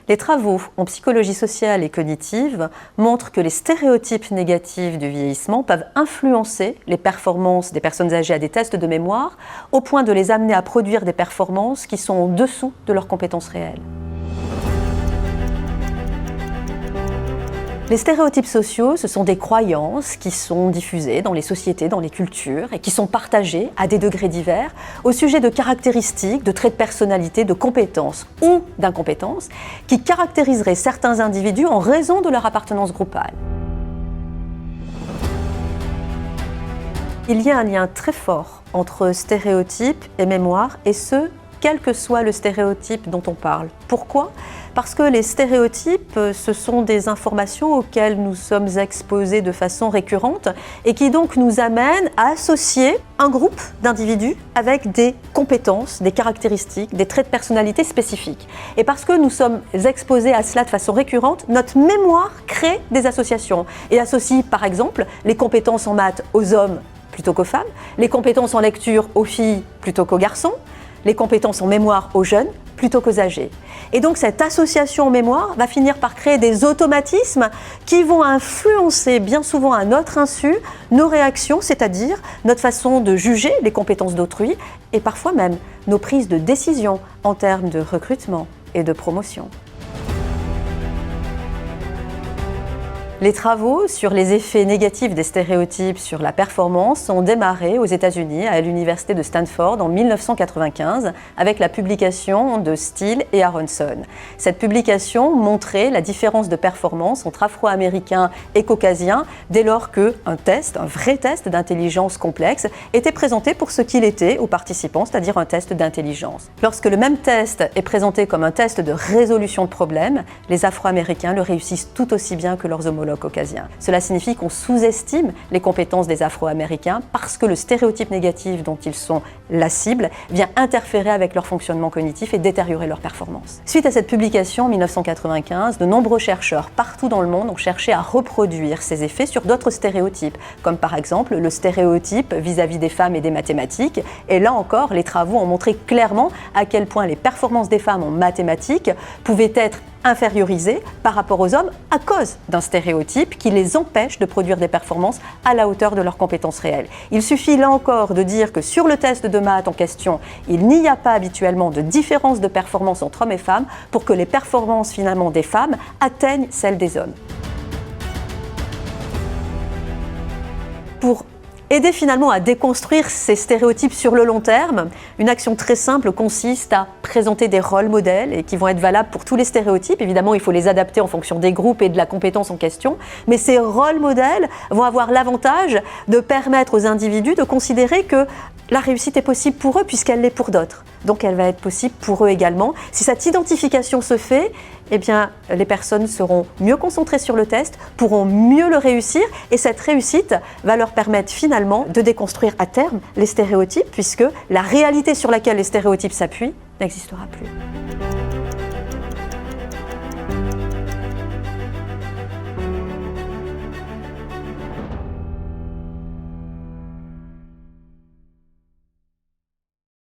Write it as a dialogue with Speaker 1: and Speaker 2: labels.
Speaker 1: Les travaux en psychologie sociale et cognitive montrent que les stéréotypes négatifs du vieillissement peuvent influencer les performances des personnes âgées à des tests de mémoire au point de les amener à produire des performances qui sont en dessous de leurs compétences réelles. Les stéréotypes sociaux, ce sont des croyances qui sont diffusées dans les sociétés, dans les cultures et qui sont partagées à des degrés divers au sujet de caractéristiques, de traits de personnalité, de compétences ou d'incompétences qui caractériseraient certains individus en raison de leur appartenance groupale. Il y a un lien très fort entre stéréotypes et mémoire et ce, quel que soit le stéréotype dont on parle. Pourquoi ? Parce que les stéréotypes, ce sont des informations auxquelles nous sommes exposés de façon récurrente et qui donc nous amènent à associer un groupe d'individus avec des compétences, des caractéristiques, des traits de personnalité spécifiques. Et parce que nous sommes exposés à cela de façon récurrente, notre mémoire crée des associations et associe par exemple les compétences en maths aux hommes plutôt qu'aux femmes, les compétences en lecture aux filles plutôt qu'aux garçons, les compétences en mémoire aux jeunes plutôt qu'aux âgés. Et donc cette association en mémoire va finir par créer des automatismes qui vont influencer bien souvent à notre insu nos réactions, c'est-à-dire notre façon de juger les compétences d'autrui et parfois même nos prises de décision en termes de recrutement et de promotion. Les travaux sur les effets négatifs des stéréotypes sur la performance ont démarré aux États-Unis à l'université de Stanford en 1995 avec la publication de Steele et Aronson. Cette publication montrait la différence de performance entre Afro-Américains et Caucasiens dès lors qu'un test, un vrai test d'intelligence complexe, était présenté pour ce qu'il était aux participants, c'est-à-dire un test d'intelligence. Lorsque le même test est présenté comme un test de résolution de problèmes, les Afro-Américains le réussissent tout aussi bien que leurs homologues caucasiens. Cela signifie qu'on sous-estime les compétences des Afro-Américains parce que le stéréotype négatif dont ils sont la cible vient interférer avec leur fonctionnement cognitif et détériorer leur performance. Suite à cette publication en 1995, de nombreux chercheurs partout dans le monde ont cherché à reproduire ces effets sur d'autres stéréotypes, comme par exemple le stéréotype vis-à-vis des femmes et des mathématiques. Et là encore, les travaux ont montré clairement à quel point les performances des femmes en mathématiques pouvaient être infériorisées par rapport aux hommes à cause d'un stéréotype qui les empêche de produire des performances à la hauteur de leurs compétences réelles. Il suffit là encore de dire que sur le test de maths en question, il n'y a pas habituellement de différence de performance entre hommes et femmes pour que les performances finalement des femmes atteignent celles des hommes. Pour aider finalement à déconstruire ces stéréotypes sur le long terme, une action très simple consiste à présenter des rôles modèles et qui vont être valables pour tous les stéréotypes. Évidemment, il faut les adapter en fonction des groupes et de la compétence en question, mais ces rôles modèles vont avoir l'avantage de permettre aux individus de considérer que la réussite est possible pour eux puisqu'elle l'est pour d'autres. Donc elle va être possible pour eux également. Si cette identification se fait, eh bien, les personnes seront mieux concentrées sur le test, pourront mieux le réussir et cette réussite va leur permettre finalement de déconstruire à terme les stéréotypes puisque la réalité sur laquelle les stéréotypes s'appuient n'existera plus.